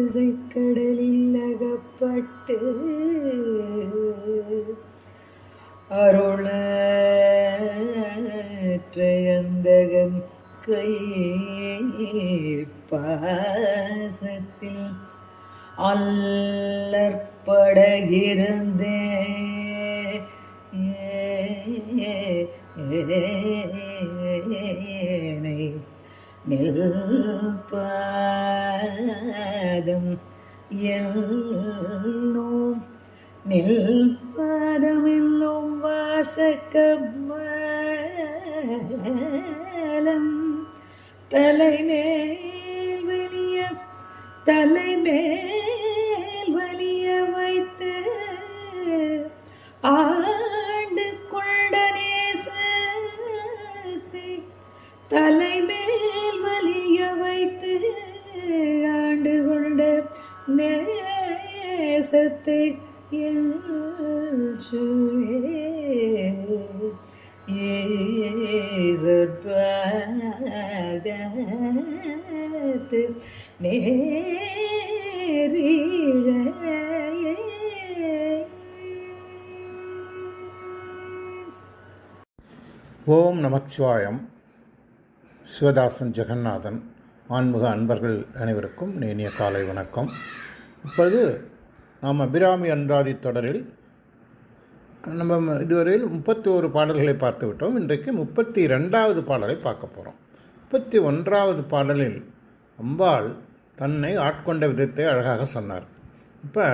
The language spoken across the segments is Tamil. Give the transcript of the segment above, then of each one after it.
ஆசைக்கடலில் அகப்பட்டு அருளற்றயந்தகன் கை பாசத்தில் அல்லற்படகிருந்தே நில்பாதம் எல்லோம் நில்பாதமெல்லும் வாசக்கமலம் தலைமேல் வலிய வைத்து ஆண்டு கொண்ட நேசத்தை தலைமேல் வலிய வைத்து ஆண்டு கொண்ட நேசத்தை ஏசற்பாகத்து நேரிழையே. ஓம் நமச்சிவாயம். சிவதாசன் ஜெகநாதன். ஆன்மீக அன்பர்கள் அனைவருக்கும் இனிய காலை வணக்கம். இப்பொழுது நாம் அபிராமி அந்தாதி தொடரில் நம்ம இதுவரையில் 31 பாடல்களை பார்த்து விட்டோம். இன்றைக்கு 32வது பாடலை பார்க்க போகிறோம். 31வது பாடலில் அம்பாள் தன்னை ஆட்கொண்ட விதத்தை அழகாக சொன்னார். இப்போ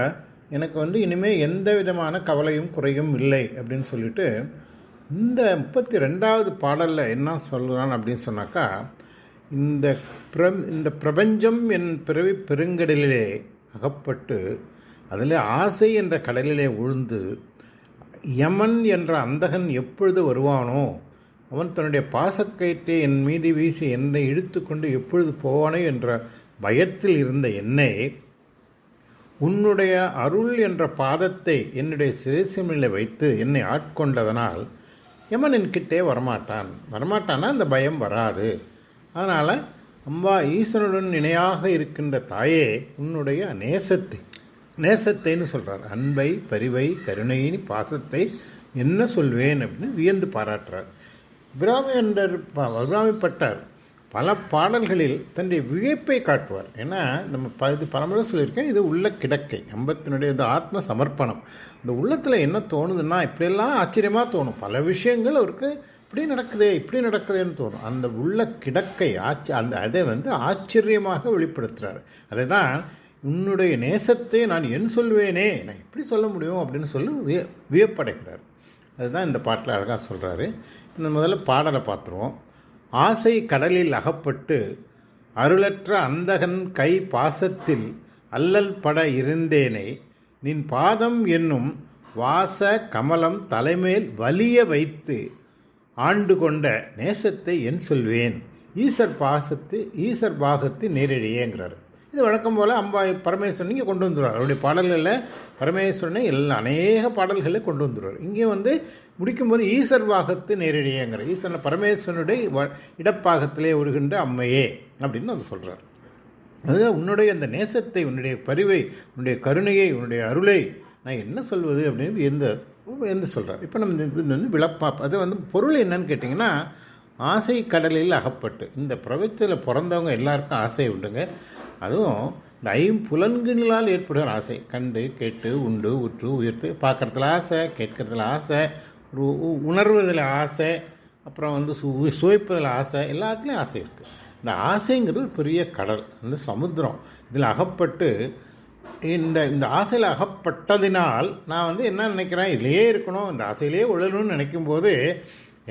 எனக்கு இனிமேல் எந்த விதமான கவலையும் குறையும் இல்லை அப்படின்னு சொல்லிட்டு இந்த 32வது பாடலில் என்ன சொல்கிறான் அப்படின்னு சொன்னாக்கா, இந்த பிரபஞ்சம் என் பிறவி பெருங்கடலிலே அகப்பட்டு அதில் ஆசை என்ற கடலிலே உழுந்து யமன் என்ற அந்தகன் எப்பொழுது வருவானோ, அவன் தன்னுடைய பாசக்கயிற்றை என் மீது வீசி என்னை இழுத்து கொண்டு எப்பொழுது போவானோ என்ற பயத்தில் இருந்த என்னை உன்னுடைய அருள் என்ற பாதத்தை என்னுடைய சிரசிலே வைத்து என்னை ஆட்கொண்டதனால் யமன் என்கிட்டே வரமாட்டான்னா அந்த பயம் வராது. அதனால் அம்பா ஈசனுடன் இணையாக இருக்கின்ற தாயே உன்னுடைய நேசத்தைன்னு சொல்கிறார். அன்பை, பரிவை, கருணையின் பாசத்தை என்ன சொல்வேன் அப்படின்னு வியந்து பாராட்டுறார். அபிராமிப்பட்டார் பல பாடல்களில் தன்னுடைய வியப்பை காட்டுவார். ஏன்னா நம்ம இது பலமுறை சொல்லியிருக்கேன், இது உள்ள கிடக்கை அம்பத்தினுடைய இந்த ஆத்ம சமர்ப்பணம். இந்த உள்ளத்தில் என்ன தோணுதுன்னா இப்படியெல்லாம் ஆச்சரியமாக தோணும். பல விஷயங்கள் அவருக்கு இப்படி நடக்குதேன்னு தோணும். அந்த உள்ள கிடக்கை அதை ஆச்சரியமாக வெளிப்படுத்துகிறார். அதை தான் உன்னுடைய நேசத்தை நான் என் சொல்வேனே, நான் எப்படி சொல்ல முடியும் அப்படின்னு சொல்லி வியப்படைக்கிறார். அதுதான் இந்த பாட்டில் அழகாக சொல்கிறாரு. இந்த முதல்ல பாடலை பார்த்துருவோம். ஆசை கடலில் அகப்பட்டு அருளற்ற அந்தகன் கை பாசத்தில் அல்லல் பட இருந்தேனை நின் பாதம் என்னும் வாச கமலம் தலைமேல் வலிய வைத்து ஆண்டு கொண்ட நேசத்தை என் சொல்வேன் ஈசர் பாகத்து நேரிழையேங்கிறார். இது வழக்கம் போல் பரமேஸ்வரன் இங்கே கொண்டு வந்துடுவார். அவருடைய பாடல்களில் பரமேஸ்வரனை அநேக பாடல்களை கொண்டு வந்துடுவார். இங்கே முடிக்கும்போது ஈசர் பாகத்து நேரிழையேங்கிற ஈஸ்வரன் பரமேஸ்வரனுடைய இடப்பாகத்திலே வருகின்ற அம்மையே அப்படின்னு அதை சொல்கிறார். அதுதான் உன்னுடைய அந்த நேசத்தை, உன்னுடைய பரிவை, உன்னுடைய கருணையை, உன்னுடைய அருளை நான் என்ன சொல்வது அப்படின்னு எந்த சொல்கிறார். இப்போ நம்ம விளப்பா அது பொருள் என்னன்னு கேட்டிங்கன்னா, ஆசை கடலில் அகப்பட்டு இந்த பிரபஞ்சத்தில் பிறந்தவங்க எல்லாருக்கும் ஆசை உண்டுங்க. அதுவும் இந்த ஐம்புலன்களால் ஏற்படுகிற ஆசை, கண்டு கேட்டு உண்டு உற்று உயிர்த்து பார்க்குறதுல ஆசை, கேட்கறதுல ஆசை, உணர்வதில் ஆசை, அப்புறம் சுவைப்பதில் ஆசை, எல்லாத்துலேயும் ஆசை இருக்குது. இந்த ஆசைங்கிறது ஒரு பெரிய கடல், அந்த சமுத்திரம். இதில் அகப்பட்டு இந்த ஆசையில் அகப்பட்டதினால் நான் என்ன நினைக்கிறேன், இதிலேயே இருக்கணும், இந்த ஆசையிலேயே உழணும்னு நினைக்கும்போது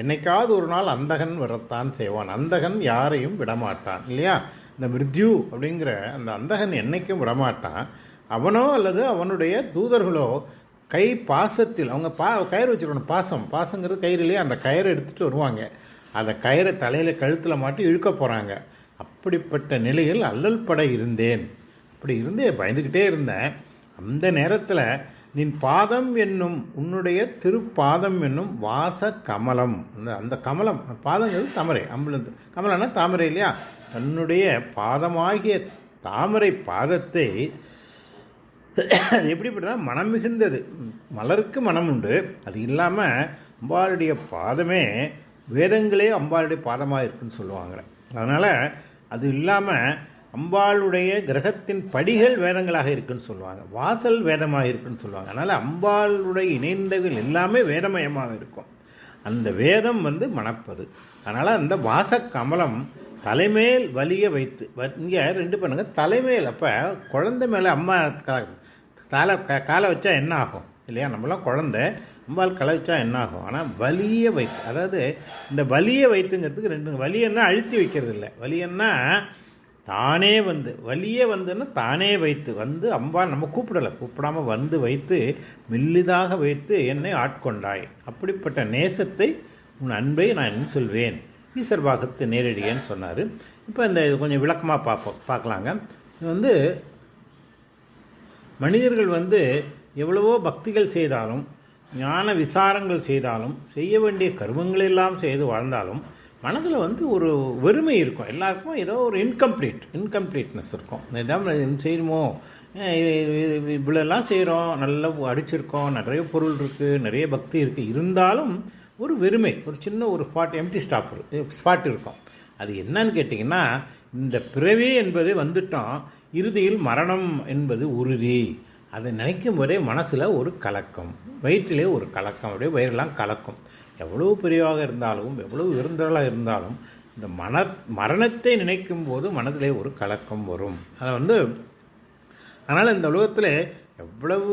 என்னைக்காவது ஒரு நாள் அந்தகன் வரத்தான் செய்வான். அந்தகன் யாரையும் விடமாட்டான் இல்லையா? இந்த மிருத்யு அப்படிங்கிற அந்த அந்தகன் என்னைக்கும் விடமாட்டான். அவனோ அல்லது அவனுடைய தூதர்களோ கை பாசத்தில் அவங்க கயிறு வச்சுருக்கணும். பாசங்கிறது கயிறுலேயே அந்த கயிறை எடுத்துகிட்டு வருவாங்க. அந்த கயிறை தலையில் கழுத்தில் மாட்டி இழுக்க போகிறாங்க. அப்படிப்பட்ட நிலையில் அல்லல் பட இருந்தேன். அப்படி பயந்துக்கிட்டே இருந்தேன். அந்த நேரத்தில் நின் பாதம் என்னும் உன்னுடைய திருப்பாதம் என்னும் வாச கமலம், அந்த கமலம் பாதங்கிறது தாமரை, கமலம்னா தாமரை இல்லையா? தன்னுடைய பாதமாகிய தாமரை பாதத்தை அது எப்படிப்பட்டதா மனம் மிகுந்தது. மலருக்கு மனம் உண்டு. அது இல்லாமல் அம்பாளுடைய பாதமே வேதங்களே அம்பாளுடைய பாதமாக இருக்குன்னு சொல்லுவாங்க. அதனால் அது இல்லாமல் அம்பாளுடைய கிரகத்தின் படிகள் வேதங்களாக இருக்குன்னு சொல்லுவாங்க. வாசல் வேதமாக இருக்குன்னு சொல்லுவாங்க. அதனால் அம்பாளுடைய இணைந்தகள் எல்லாமே வேதமயமாக இருக்கும். அந்த வேதம் மணப்பது. அதனால் அந்த வாசக்கமலம் தலைமேல் வலிய வைத்து இங்கே ரெண்டு பண்ணுங்க தலைமேல். அப்போ குழந்தை மேலே அம்மா காலை வச்சா என்ன ஆகும் இல்லையா? நம்மளாம் குழந்தை அம்பாள் களை வச்சா என்ன ஆகும்? ஆனால் வலிய வைத்து, அதாவது இந்த வலிய வைத்துங்கிறதுக்கு ரெண்டு வலியன்னா அழுத்தி வைக்கிறது இல்லை. வலியன்னா தானே வலிய தானே வைத்து அம்பாள் நம்ம கூப்பிடாமல் வைத்து மெல்லிதாக வைத்து என்னை ஆட்கொண்டாய். அப்படிப்பட்ட நேசத்தை உன் அன்பை நான் என்ன சொல்வேன் ஈஸ்வர் பாகத்து நேரடியேன்னு சொன்னார். இப்போ இந்த இது கொஞ்சம் விளக்கமாக பார்க்கலாங்க. இது மனிதர்கள் எவ்வளவோ பக்திகள் செய்தாலும் ஞான விசாரங்கள் செய்தாலும் செய்ய வேண்டிய கர்மங்களெல்லாம் செய்து வாழ்ந்தாலும் மனதில் ஒரு வெறுமை இருக்கும். எல்லாருக்கும் ஏதோ ஒரு இன்கம்ப்ளீட்னஸ் இருக்கும். இதான் செய்யணுமோ, இவ்வளோலாம் செய்கிறோம், நல்லா அடிச்சிருக்கோம், நிறைய பொருள் இருக்குது, நிறைய பக்தி இருக்குது, இருந்தாலும் ஒரு வெறுமை, ஒரு சின்ன ஒரு எம்டி ஸ்பாட் இருக்கும். அது என்னன்னு கேட்டிங்கன்னா, இந்த பிறவி என்பது வந்துட்டோம், இறுதியில் மரணம் என்பது உறுதி. அதை நினைக்கும் போதே மனசில் ஒரு கலக்கம், வயிற்றிலே ஒரு கலக்கம், அப்படியே வயிறெல்லாம் கலக்கும். எவ்வளோ பெரியவாக இருந்தாலும் எவ்வளோ உயர்ந்தவர்களாக இருந்தாலும் இந்த மரணத்தை நினைக்கும் போது மனதிலே ஒரு கலக்கம் வரும். அதை அதனால் இந்த உலகத்தில் எவ்வளவு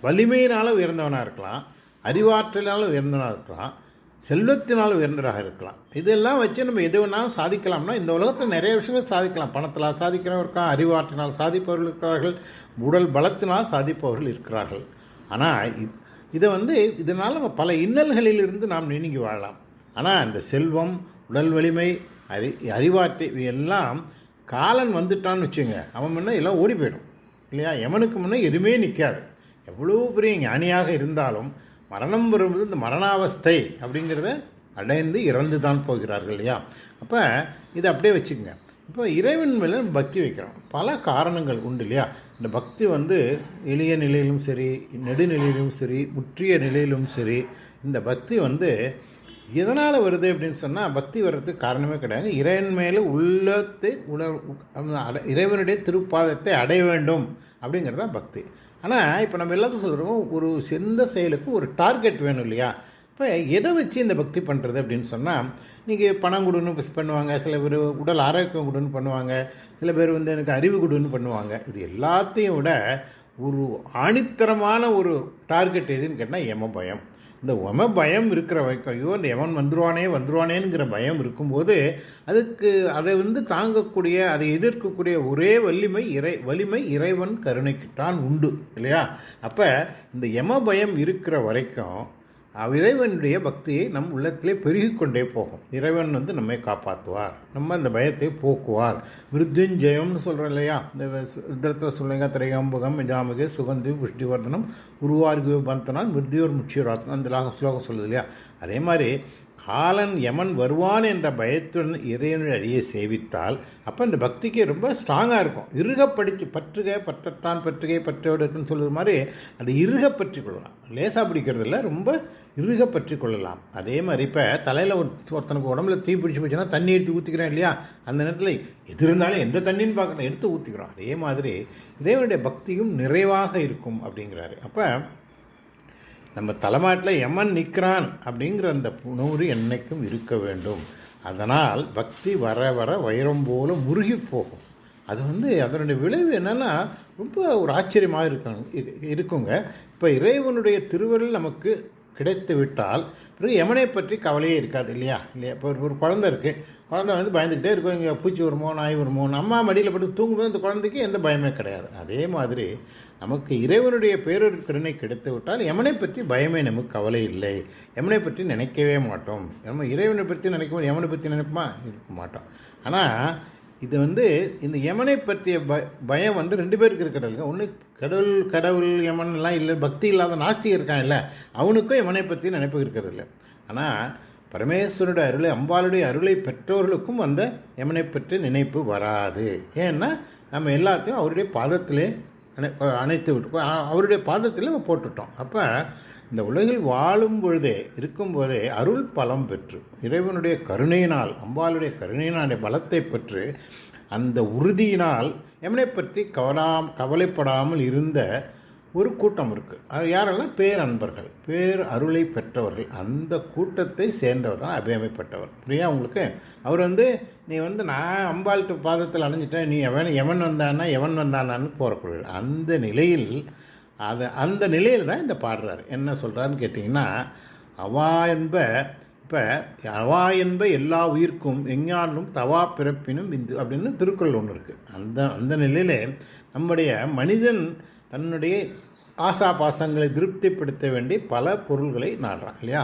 வலிமையினால் உயர்ந்தவனாக இருக்கலாம், அறிவாற்றலால் உயர்ந்தவனாக இருக்கலாம், செல்வத்தினால் உயர்ந்ததாக இருக்கலாம். இதெல்லாம் வச்சு நம்ம எது வேணாலும் சாதிக்கலாம்னா இந்த உலகத்தில் நிறைய விஷயங்கள் சாதிக்கலாம். பணத்தில் சாதிக்கிறவங்க இருக்கான், அறிவாற்றினால் சாதிப்பவர்கள் இருக்கிறார்கள், உடல் பலத்தினால் சாதிப்பவர்கள் இருக்கிறார்கள். ஆனால் இதை இதனால் நம்ம பல இன்னல்களிலிருந்து நாம் நீங்கி வாழலாம். ஆனால் இந்த செல்வம், உடல் வலிமை, அறிவாற்றை இவையெல்லாம் காலன் வந்துட்டான்னு வச்சுங்க, அவன் முன்னே எல்லாம் ஓடி போயிடும் இல்லையா? எவனுக்கு முன்னே எதுவுமே நிற்காது. எவ்வளோ பெரிய ஞானியாக இருந்தாலும் மரணம் வரும்போது இந்த மரணாவஸ்தை அப்படிங்கிறத அடைந்து இறந்து தான் போகிறார்கள் இல்லையா? அப்போ இதை அப்படியே வச்சுக்கோங்க. இப்போ இறைவன் மேலே பக்தி வைக்கிறோம், பல காரணங்கள் உண்டு இல்லையா? இந்த பக்தி எளிய நிலையிலும் சரி, நெடுநிலையிலும் சரி, முற்றிய நிலையிலும் சரி, இந்த பக்தி எதனால் வருது அப்படின்னு சொன்னால், பக்தி வர்றதுக்கு காரணமே கிடையாது. இறைவன் மேலே உள்ளத்தை இறைவனுடைய திருப்பாதத்தை அடைய வேண்டும் அப்படிங்கிறது தான் பக்தி. ஆனால் இப்போ நம்ம எல்லாத்தையும் சொல்கிறோம், ஒரு எந்த செயலுக்கு ஒரு டார்கெட் வேணும் இல்லையா? இப்போ எதை வச்சு இந்த பக்தி பண்ணுறது அப்படின்னு சொன்னால், நீங்கள் பணம் கொடுன்னு பண்ணுவாங்க, சில பேர் உடல் ஆரோக்கியம் கொடுன்னு பண்ணுவாங்க, சில பேர் எனக்கு அறிவு கொடுன்னு பண்ணுவாங்க. இது எல்லாத்தையும் விட ஒரு ஆணித்தரமான ஒரு டார்கெட் எதுன்னு கேட்டால் யம பயம். இந்த யம பயம் இருக்கிற வரைக்கும், ஐயோ இந்த யமன் வந்துருவானேங்கிற பயம் இருக்கும்போது அதுக்கு அதை தாங்கக்கூடிய, அதை எதிர்க்கக்கூடிய ஒரே வலிமை இறைவன் கருணைக்குத்தான் உண்டு இல்லையா? அப்போ இந்த யம பயம் இருக்கிற வரைக்கும் இறைவனுடைய பக்தியை நம் உள்ளத்திலே பெருகிக்கொண்டே போகும். இறைவன் நம்மை காப்பாற்றுவார், நம்ம அந்த பயத்தை போக்குவார். மிருத்யுஞ்சயம்னு சொல்கிறோம் இல்லையா? இந்த ருத்ரத்தில் சொல்லுங்க, திரையம்பகம் ஜாமகே சுகந்தி புஷ்டிவர்தனம் உருவார்கியோ பந்தனால் மிருத்யோர் முட்சியோராத்னம், அந்த ஸ்லோகம் சொல்லுது இல்லையா? அதே மாதிரி காலன் யமன் வருவான் என்ற பயத்துடன் இறைவனுடைய அடியை சேவித்தால் அப்போ இந்த பக்திக்கு ரொம்ப ஸ்ட்ராங்காக இருக்கும். இறுகப்படிச்சு பற்றட்டான் பற்றுகை பற்றோடு இருக்குன்னு சொல்லுறது மாதிரி அதை இறுக பற்றி கொள்ளலாம். லேசாக பிடிக்கிறது இல்லை, ரொம்ப இறுக பற்றி கொள்ளலாம். அதே மாதிரி இப்போ தலையில் ஒருத்தனுக்கு உடம்புல தீ பிடிச்சி போச்சுன்னா தண்ணி எடுத்து ஊற்றிக்கிறேன் இல்லையா? அந்த நேரத்தில் எது இருந்தாலும் எந்த தண்ணின்னு பார்க்கணும், எடுத்து ஊற்றிக்கிறோம். அதே மாதிரி இறைவனுடைய பக்தியும் நிறைவாக இருக்கும் அப்படிங்கிறாரு. அப்போ நம்ம தலைமாட்டில் யமன் நிற்கிறான் அப்படிங்கிற அந்த உணர்வு என்னைக்கும் இருக்க வேண்டும். அதனால் பக்தி வர வர வைரம் போல முருகி போகும். அது அதனுடைய விளைவு என்னென்னா ரொம்ப ஒரு ஆச்சரியமாக இருக்குங்க. இப்போ இறைவனுடைய திருவருள் நமக்கு கிடைத்து விட்டால் பிறகு யமனை பற்றி கவலையே இருக்காது இல்லையா? இப்போ ஒரு குழந்தை இருக்குது, குழந்தை பயந்துக்கிட்டே இருக்கும், இங்கே பூச்சி வருமோ நாய் வருமோ, அம்மா மடியில் பட்டு தூங்கும்போது அந்த குழந்தைக்கு எந்த பயமே கிடையாது. அதே மாதிரி நமக்கு இறைவனுடைய பேரொரு கருணை கிடைத்து விட்டால் யமனை பற்றி பயமே நமக்கு கவலை இல்லை, யமனை பற்றி நினைக்கவே மாட்டோம். நம்ம இறைவனை பற்றி நினைக்கும் யமனை பற்றி நினைப்போமா? இருக்க மாட்டோம். ஆனால் இது இந்த யமனை பற்றிய பயம் ரெண்டு பேருக்கு இருக்கிறது. ஒன்று கடவுள் யமன்லாம் இல்லை, பக்தி இல்லாத நாஸ்திகம் இருக்கான் இல்லை, அவனுக்கும் யமனை பற்றி நினைப்பு இருக்கிறது இல்லை. ஆனால் பரமேஸ்வருடைய அருளை, அம்பாளுடைய அருளை பெற்றவர்களுக்கும் அந்த யமனை பற்றி நினைப்பு வராது. ஏன்னா நம்ம எல்லாத்தையும் அவருடைய பாதத்திலே அணைத்து விட்டு அவருடைய பாதத்தில் நம்ம போட்டுட்டோம். அப்போ இந்த உலகில் வாழும் பொழுதே இருக்கும்போதே அருள் பலம் பெற்று இறைவனுடைய கருணையினால், அம்பாளுடைய கருணையினாலே பலத்தை பெற்று அந்த உறுதியினால் யமனை பற்றி கவலைப்படாமல் இருந்த ஒரு கூட்டம் இருக்குது. அது யாரெல்லாம்? பேரன்பர்கள், பேர் அருளை பெற்றவர்கள். அந்த கூட்டத்தை சேர்ந்தவர் தான் அபியமைப்பட்டவர். புரியா உங்களுக்கு? அவர் நீ நான் அம்பாள்கிட்ட பாதத்தில் அணைஞ்சிட்டேன், நீ எவன் வந்தானான்னு போகக்கூடாது. அந்த நிலையில் தான் இந்த பாடுறாரு. என்ன சொல்கிறாருன்னு கேட்டிங்கன்னா, அவா என்ப எல்லா உயிர்க்கும் எஞ்ஞானும் தவா பிறப்பினும் இந்து அப்படின்னு திருக்குறள் ஒன்று இருக்குது. அந்த நிலையில் நம்முடைய மனிதன் தன்னுடைய ஆசா பாசங்களை திருப்திப்படுத்த வேண்டி பல பொருள்களை நாடுறான் இல்லையா?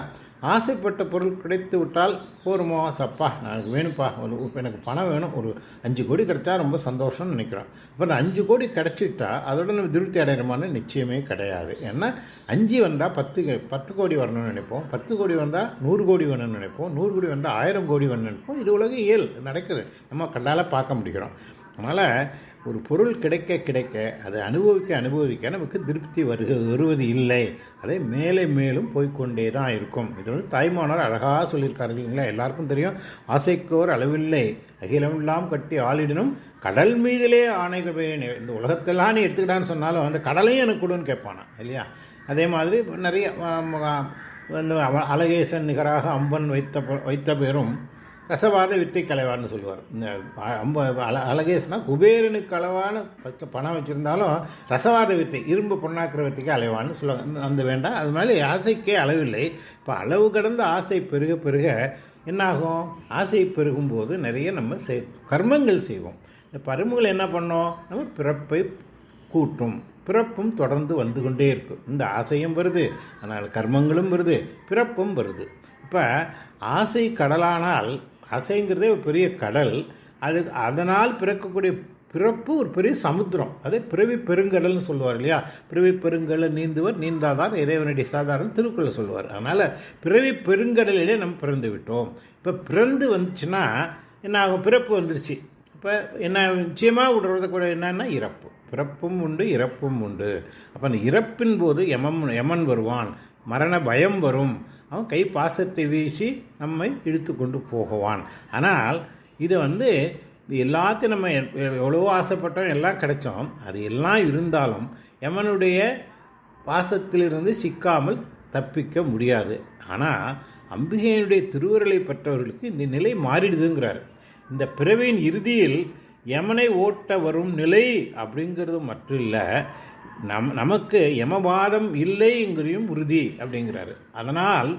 ஆசைப்பட்ட பொருள் கிடைத்து விட்டால் போருமோ, சப்பா எனக்கு வேணும்ப்பா, எனக்கு பணம் வேணும், ஒரு 5 கோடி கிடைச்சா ரொம்ப சந்தோஷம்னு நினைக்கிறோம். இப்போ அந்த 5 கோடி கிடைச்சிட்டா அதோட நம்ம திருப்தி அடைகிறோமான்னு நிச்சயமே கிடையாது. ஏன்னா 5 வந்தால் 10 கோடி வரணும்னு நினைப்போம், 10 கோடி வந்தால் 100 கோடி வேணும்னு நினைப்போம், 100 கோடி வந்தால் 1000 கோடி வேணும்னு நினைப்போம். இது உலக இயல் நடக்குது, நம்ம கண்டால் பார்க்க முடிக்கிறோம். அதனால் ஒரு பொருள் கிடைக்க அதை அனுபவிக்க நமக்கு திருப்தி வருவது இல்லை. அதை மேலும் போய்கொண்டே தான் இருக்கும். இது தாய்மானவர் அழகாக சொல்லியிருக்கார்கள் இல்லைங்களா? எல்லாருக்கும் தெரியும், ஆசைக்கோர் அளவில்லை அகிலமெல்லாம் கட்டி ஆளிடனும் கடல் மீதிலே ஆணைகள். இந்த உலகத்தெல்லாம் நீ எடுத்துக்கிட்டான்னு சொன்னாலும் அந்த கடலையும் எனக்கு கொடுன்னு கேட்பானா இல்லையா? அதே மாதிரி நிறைய அழகேசன் நிகராக அம்பன் வைத்த பேரும் ரசவாத வித்தை கலைவான்னு சொல்லுவார். இந்த அழகேசனா குபேரனுக்கு அளவான பணம் வச்சுருந்தாலும் ரசவாத வித்தை, இரும்பு பொண்ணாக்குற வித்தைக்கு அலைவான்னு சொல்லுவாங்க. அந்த வேண்டாம், அது மாதிரி ஆசைக்கே அளவில்லை. இப்போ அளவு கடந்த ஆசை பெருக என்னாகும்? ஆசை பெருகும்போது நிறைய நம்ம கர்மங்கள் செய்வோம். இந்த கர்மங்கள் என்ன பண்ணோம்? நம்ம பிறப்பை கூட்டும். பிறப்பும் தொடர்ந்து வந்து கொண்டே இருக்கும். இந்த ஆசையும் வருது, அதனால் கர்மங்களும் வருது, பிறப்பும் வருது. இப்போ ஆசை கடலானால், ஆசைங்கிறதே ஒரு பெரிய கடல், அதனால் பிறக்கக்கூடிய பிறப்பு ஒரு பெரிய சமுத்திரம். அதே பிறவி பெருங்கடல்னு சொல்லுவார் இல்லையா? பிறவி பெருங்கடல் நீந்தாதான் இறைவனுடைய சாதாரண திருக்குறள் சொல்லுவார். அதனால் பிறவி பெருங்கடலிலே நம்ம பிறந்து விட்டோம். இப்போ பிறந்து வந்துச்சுன்னா என்ன ஆகும்? பிறப்பு வந்துருச்சு. இப்போ என்ன நிச்சயமாக விடுறது கூட என்னன்னா இறப்பு. பிறப்பும் உண்டு, இறப்பும் உண்டு. அப்போ அந்த இறப்பின் போது யமன் வருவான், மரண பயம் வரும், அவன் கை பாசத்தை வீசி நம்மை இழுத்து கொண்டு போகுவான். ஆனால் இதை இது எல்லாத்தையும் நம்ம எவ்வளவோ ஆசைப்பட்டோம், எல்லாம் கிடைச்சோம். அது எல்லாம் இருந்தாலும் யமனுடைய பாசத்திலிருந்து சிக்காமல் தப்பிக்க முடியாது. ஆனால் அம்பிகையினுடைய திருவருளை பெற்றவர்களுக்கு இந்த நிலை மாறிடுதுங்கிறார். இந்த பிறவியின் இறுதியில் யமனை ஓட்ட வரும் நிலை அப்படிங்கிறது மட்டும் இல்லை, நமக்கு யமபாதம் இல்லைங்கிறதையும் உறுதி அப்படிங்கிறாரு. அதனால்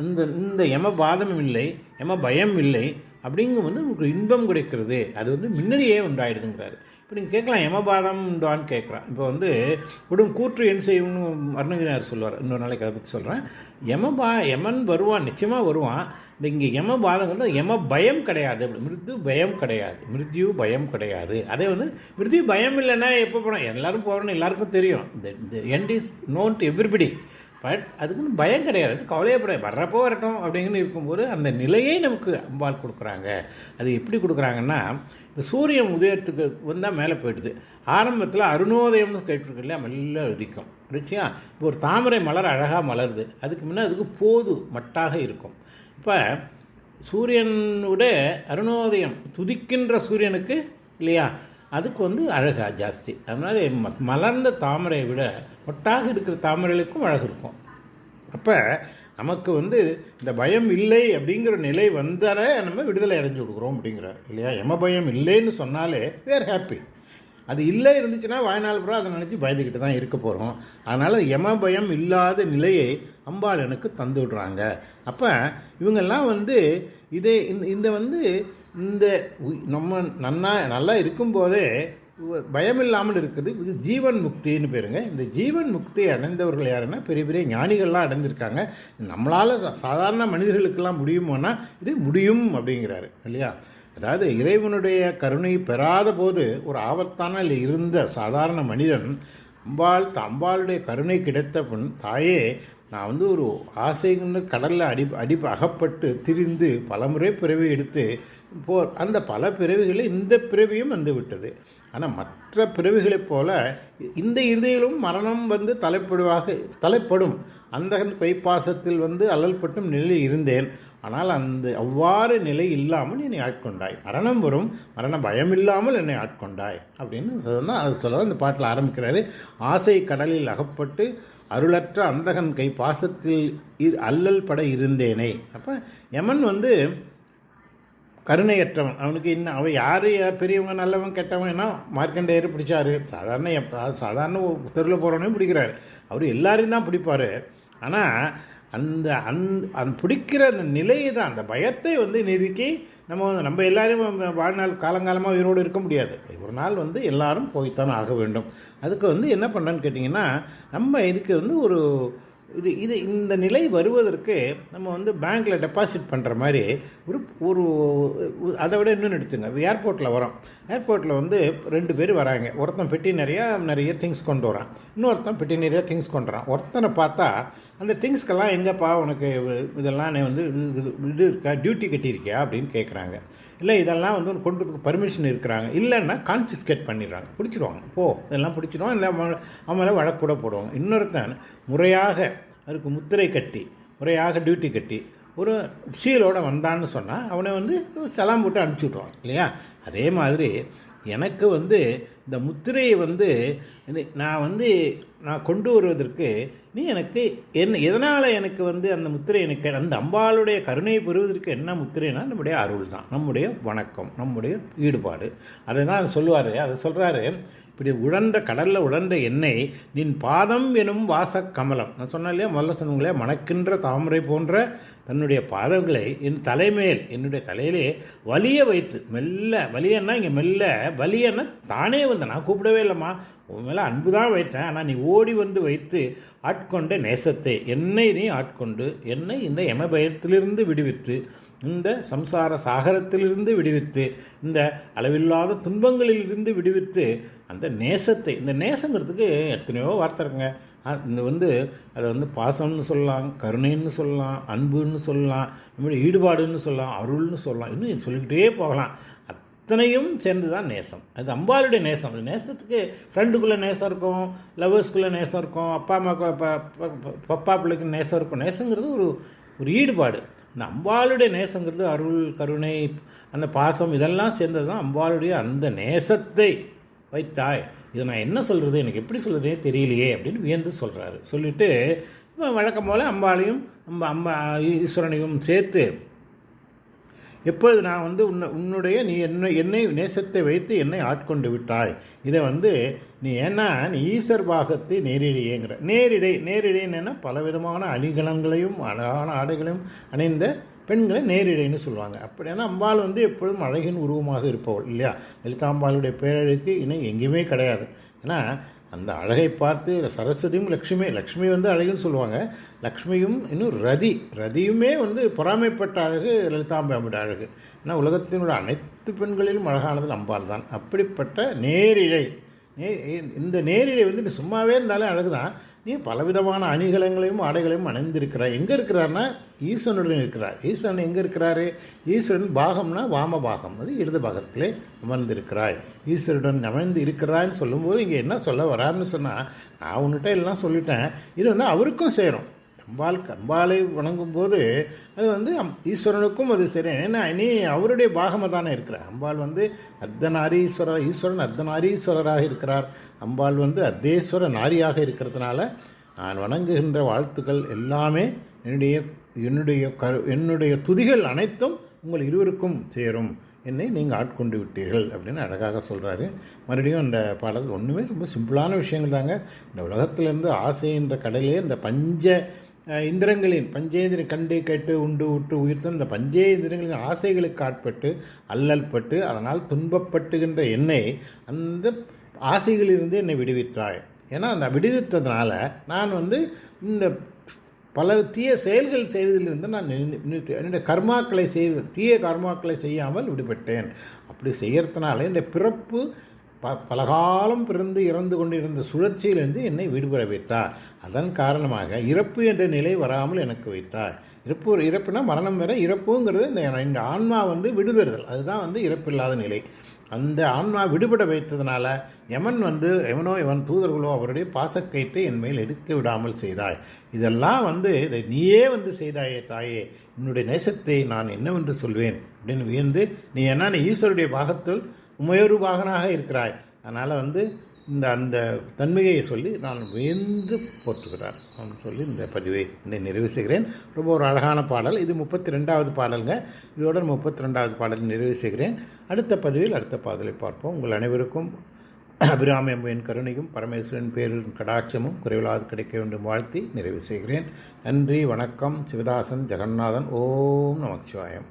இந்த யமபாதம் இல்லை, யம பயம் இல்லை அப்படிங்கும்போது உங்களுக்கு இன்பம் கிடைக்கிறது. அது முன்னாடியே உண்டாயிடுதுங்கிறாரு. இப்போ நீங்கள் கேட்கலாம், யமபாதம் உண்டான்னு கேட்குறான். இப்போ உடும் கூற்று என் செய்யணும்னு அருணகிரியார் சொல்லுவார். இன்னொரு நாளைக்கு அதை பற்றி சொல்கிறேன். யமன் வருவான், நிச்சயமாக வருவான். இங்கே யமபாதங்கிறது யம பயம் கிடையாது, மிருத்யு பயம் கிடையாது, மிருத்யு பயம் கிடையாது. அதே மிருத்யு பயம் இல்லைன்னா எப்போ போகிறோம்? எல்லோரும் போகிறோன்னு எல்லாருக்கும் தெரியும். இந்த end is known to everybody. But அதுக்குன்னு பயம் கிடையாது, அது கவலையப்படாது, வர்றப்போ வரட்டும் அப்படிங்கன்னு இருக்கும்போது அந்த நிலையை நமக்கு அம்பாள் கொடுக்குறாங்க. அது எப்படி கொடுக்குறாங்கன்னா, இந்த சூரியன் உதயத்துக்கு வந்தால் மேலே போயிடுது. ஆரம்பத்தில் அருணோதயம்னு கேட்டிருக்கு இல்லையா? மெல்ல உதிக்கும் ரிச்சியா. இப்போ ஒரு தாமரை மலர் அழகாக மலருது, அதுக்கு முன்னே அதுக்கு போது மட்டாக இருக்கும். இப்போ சூரியனோட அருணோதயம் துதிக்கின்ற சூரியனுக்கு இல்லையா, அதுக்கு அழகா ஜாஸ்தி. அதனால் மலர்ந்த தாமரையை விட மொட்டாக இருக்கிற தாமரைகளுக்கும் அழகு இருக்கும். அப்போ நமக்கு இந்த பயம் இல்லை அப்படிங்கிற நிலை வந்தாலே நம்ம விடுதலை அடைஞ்சு கொடுக்குறோம் அப்படிங்கிறார் இல்லையா? யம பயம் இல்லைன்னு சொன்னாலே we are happy. அது இல்லை இருந்துச்சுன்னா வாழ்நாள் பூரா அதை நினச்சி பயந்துக்கிட்டு தான் இருக்க போகிறோம். அதனால் யம பயம் இல்லாத நிலையை அம்பாள் எனக்கு தந்து விடுறாங்க. அப்போ இவங்கெல்லாம் இதே இந்த இந்த நம்ம நல்லா இருக்கும்போதே பயம் இல்லாமல் இருக்குது. இது ஜீவன் முக்தின்னு பேருங்க. இந்த ஜீவன் முக்தி அடைந்தவர்கள் யாருன்னா பெரிய பெரிய ஞானிகள்லாம் அடைந்திருக்காங்க. நம்மளால் சாதாரண மனிதர்களுக்கெல்லாம் முடியுமோனா இது முடியும் அப்படிங்கிறாரு இல்லையா? அதாவது இறைவனுடைய கருணை பெறாத போது ஒரு ஆபத்தான இருந்த சாதாரண மனிதன் அம்பாளுடைய கருணை கிடைத்த பின் தாயே நான் வந்து ஒரு ஆசைன்னு கடலில் அகப்பட்டு திரிந்து பலமுறை பிறவி எடுத்து அந்த பல பிறவிகளில் இந்த பிறவியும் வந்து விட்டது. ஆனால் மற்ற பிறவிகளைப் போல இந்த இறுதியிலும் மரணம் வந்து தலைப்படும் அந்த கைப்பாசத்தில் வந்து அல்லல்பட்டும் நிலையில் இருந்தேன். ஆனால் அவ்வாறு நிலை இல்லாமல் என்னை ஆட்கொண்டாய். மரணம் வரும், மரண பயம் இல்லாமல் என்னை ஆட்கொண்டாய் அப்படின்னு சொன்னால் அது சொல்ல இந்த பாட்டில் ஆரம்பிக்கிறாரு. ஆசை கடலில் அகப்பட்டு அருளற்ற அந்தகன் கை பாசத்தில் அல்லல் பட இருந்தேனே. அப்போ யமன் வந்து கருணையற்றவன். அவனுக்கு இன்னும் அவன் யார் பெரியவங்க நல்லவன் கெட்டவன் என்ன மார்க்கண்டேயர் பிடிச்சாரு. சாதாரண தெருவில் போகிறவனையும் பிடிக்கிறார். அவர் எல்லாரையும் தான் பிடிப்பார். ஆனால் அந்த பிடிக்கிற அந்த நிலையை தான், அந்த பயத்தை வந்து நெருக்கி நம்ம எல்லாரும் வாழ்நாள் காலங்காலமாக உயிரோடு இருக்க முடியாது. ஒரு நாள் வந்து எல்லாரும் போய்த்தான் ஆக வேண்டும். அதுக்கு வந்து என்ன பண்ணான்னு கேட்டிங்கன்னா, நம்ம இதுக்கு வந்து இந்த நிலை வருவதற்கு நம்ம வந்து பேங்க்கில் டெபாசிட் பண்ணுற மாதிரி ஒரு அதை விட இன்னொன்று எடுத்துங்க. ஏர்போர்ட்டில் வரோம். ஏர்போர்ட்டில் வந்து 2 பேர் வராங்க. ஒருத்தன் பெட்டி நிறைய திங்ஸ் கொண்டு வரான், இன்னொருத்தன் பெட்டி நிறைய திங்ஸ் கொண்டு வரான். ஒருத்தனை பார்த்தா அந்த திங்ஸ்க்கெல்லாம் எங்கேப்பா உனக்கு இதெல்லாம் நீ வந்து இது இருக்கா, டியூட்டி கட்டியிருக்கியா அப்படின்னு கேட்குறாங்க. இல்லை இதெல்லாம் வந்து கொண்டுறதுக்கு பர்மிஷன் இருக்கிறாங்க. இல்லைன்னா கான்ஃபிஸ்கேட் பண்ணிடுறாங்க, பிடிச்சிடுவாங்க. இதெல்லாம் பிடிச்சிடுவான். இல்லை அவங்கள வழக்கு கூட போடுவாங்க. இன்னொருத்தன் முறையாக அதுக்கு முத்திரை கட்டி முறையாக டியூட்டி கட்டி ஒரு சீலோடு வந்தான்னு சொன்னால் அவனை வந்து சலாம் போட்டு அனுப்பிச்சி விட்ருவாங்க இல்லையா. அதே மாதிரி எனக்கு வந்து இந்த முத்திரையை வந்து நான் கொண்டு வருவதற்கு நீ எனக்கு எதனால் எனக்கு வந்து அந்த முத்திரை எனக்கு அந்த அம்பாளுடைய கருணையை பெறுவதற்கு என்ன முத்திரைனா நம்முடைய அருள் தான், நம்முடைய வணக்கம், நம்முடைய ஈடுபாடு. அதை தான் சொல்லுவார். அதை சொல்கிறாரு, இப்படி கடலில் உழன்ற எண்ணெய் நின் பாதம் எனும் வாசக்கமலம். நான் சொன்னேன் இல்லையா, முதல்ல சொன்னீங்களே, மணக்கின்ற தாமரை போன்ற தன்னுடைய பாதங்களை என் தலைமேல் என்னுடைய தலையிலே வலிய வைத்து வலியன்னா இங்கே வலியன்னா தானே வந்தேன், நான் கூப்பிடவே இல்லைம்மா, உன் மேலே அன்பு தான் வைத்தேன். ஆனால் நீ ஓடி வந்து வைத்து ஆட்கொண்ட நேசத்தை என்னை நீ ஆட்கொண்டு என்னை இந்த யமபயத்திலிருந்து விடுவித்து, இந்த சம்சார சாகரத்திலிருந்து விடுவித்து, இந்த அளவில்லாத துன்பங்களிலிருந்து விடுவித்து, அந்த நேசத்தை, இந்த நேசங்கிறதுக்கு எத்தனையோ வார்த்தை இருக்குங்க. அதை வந்து பாசம்னு சொல்லலாம், கருணைன்னு சொல்லலாம், அன்புன்னு சொல்லலாம், நம்மளுடைய ஈடுபாடுன்னு சொல்லலாம், அருள்னு சொல்லலாம், இன்னும் சொல்லிக்கிட்டே போகலாம். அத்தனையும் சேர்ந்து தான் நேசம். அது அம்பாளுடைய நேசம். அந்த நேசத்துக்கு ஃப்ரெண்டுக்குள்ளே நேசம் இருக்கும், லவ்வர்ஸ்குள்ளே நேசம் இருக்கும், அப்பா அம்மாவுக்கு பப்பா பிள்ளைக்கு நேசம் இருக்கும். நேசங்கிறது ஒரு ஈடுபாடு. இந்த அம்பாளுடைய நேசங்கிறது அருள், கருணை, அந்த பாசம் இதெல்லாம் சேர்ந்தது தான் அம்பாளுடைய அந்த நேசத்தை வைத்தாய். இதை நான் என்ன சொல்கிறது, எனக்கு எப்படி சொல்கிறதே தெரியலையே அப்படின்னு வியந்து சொல்கிறாரு. சொல்லிவிட்டு வழக்கம் போல் அம்பாளையும் ஈஸ்வரனையும் சேர்த்து, எப்பொழுது நான் வந்து உன்னுடைய நீ என்னை நேசத்தை வைத்து என்னை ஆட்கொண்டு விட்டாய், இதை வந்து நீ ஈஸ்வர் பாகத்தை நேரிடையேங்கிற. நேரிடைன்னா பலவிதமான அணிகலன்களையும் அழகான ஆடைகளையும் அணிந்த பெண்களை நேரிடைன்னு சொல்லுவாங்க. அப்படின்னா அம்பாள் வந்து எப்பொழுதும் அழகின் உருவமாக இருப்பவள் இல்லையா. லலிதாம்பாளுடைய பேரழகுக்கு இணை எங்கேயுமே கிடையாது. ஏன்னா அந்த அழகை பார்த்து சரஸ்வதியும் லக்ஷ்மி வந்து அழகுன்னு சொல்லுவாங்க. லக்ஷ்மியும் இன்னும் ரதியுமே வந்து பொறாமைப்பட்ட அழகு லலிதாம்பாளுடைய அழகு. ஏன்னா உலகத்தினுடைய அனைத்து பெண்களிலும் அழகானது அம்பாள் தான். அப்படிப்பட்ட நேரிழை, இந்த நேரிழை வந்து நீ சும்மாவே இருந்தாலும் அழகு தான். நீ பலவிதமான அணிகலங்களையும் ஆடைகளையும் அணிந்திருக்கிறார். எங்கே இருக்கிறார்னா ஈஸ்வரனுடன் இருக்கிறார். ஈஸ்வரன் எங்கே இருக்கிறாரு? ஈஸ்வரன் பாகம்னா வாம பாகம், அது இடது பாகத்திலே அமர்ந்திருக்கிறாய். ஈஸ்வருடன் அமர்ந்து இருக்கிறான்னு சொல்லும்போது இங்கே என்ன சொல்ல வரான்னு சொன்னால், நான் உன்னிட்ட எல்லாம் சொல்லிட்டேன், இது வந்து அவருக்கும் சேரும். அம்பாளை வணங்கும் போது அது வந்து ஈஸ்வரனுக்கும் அது சரி. ஏன்னா நீ அவருடைய பாகமாக தானே இருக்கிறார். அம்பாள் வந்து ஈஸ்வரன் அர்த்தநாரீஸ்வரராக இருக்கிறார். அம்பாள் வந்து அர்த்தேஸ்வர நாரியாக இருக்கிறதுனால நான் வணங்குகின்ற வாழ்த்துக்கள் எல்லாமே என்னுடைய துதிகள் அனைத்தும் உங்கள் இருவருக்கும் சேரும். என்னை நீங்கள் ஆட்கொண்டு விட்டீர்கள் அப்படின்னு அழகாக சொல்கிறாரு. மறுபடியும் அந்த பாடல் ஒன்றுமே ரொம்ப சிம்பிளான விஷயங்கள் தாங்க. இந்த உலகத்திலேருந்து ஆசை என்ற கடலே இந்த பஞ்சேந்திர கண்டு கேட்டு உண்டு உட்டு உயிர்த்த இந்த பஞ்சேந்திரங்களின் ஆசைகளுக்கு ஆட்பட்டு அல்லல்பட்டு அதனால் துன்பப்பட்டுகின்ற என்னை அந்த ஆசைகளிலிருந்து என்னை விடுவித்தாய். ஏன்னா அந்த விடுவித்ததுனால நான் வந்து இந்த பல தீய செயல்கள் செய்வதிலிருந்து நான் என்னுடைய கர்மாக்களை தீய கர்மாக்களை செய்யாமல் விடுபட்டேன். அப்படி செய்யறதுனால என்னுடைய பிறப்பு பலகாலம் பிறந்து இறந்து கொண்டிருந்த சுழற்சியிலிருந்து என்னை விடுபட வைத்தார். அதன் காரணமாக இறப்பு என்ற நிலை வராமல் எனக்கு வைத்தார். இறப்புனா மரணம் வேற, இறப்புங்கிறது இந்த ஆன்மா விடுபெறுதல், அதுதான் இறப்பில்லாத நிலை. அந்த ஆன்மா விடுபட வைத்ததுனால எவனோ இவன் தூதர்களோ அவருடைய பாசக்கயிற்றை என் மேல் எடுக்க விடாமல் செய்தாய். இதெல்லாம் இதை நீயே செய்தாயே தாயே, என்னுடைய நேசத்தை நான் என்னவென்று சொல்வேன் அப்படின்னு வியந்து, நீ ஈஸ்வருடைய பாகத்தில் உமையொரு பாகனாக இருக்கிறாய். அதனால் அந்த தன்மையை சொல்லி நான் வியந்து போற்றுகிறார் சொல்லி இந்த பதிவை நிறைவு செய்கிறேன். ரொம்ப ஒரு அழகான பாடல். இது 32வது பாடலுங்க. இதோட 32வது பாடலை நிறைவு செய்கிறேன். அடுத்த பதிவில் அடுத்த பாடலை பார்ப்போம். உங்கள் அனைவருக்கும் அபிராமி அம்மையின் கருணையும் பரமேஸ்வரன் பேரின் கடாட்சமும் குறைவில்லாது கிடைக்க வேண்டும் வாழ்த்தி நிறைவு செய்கிறேன். நன்றி, வணக்கம். சிவதாசன் ஜெகநாதன். ஓம் நமச்சிவாயம்.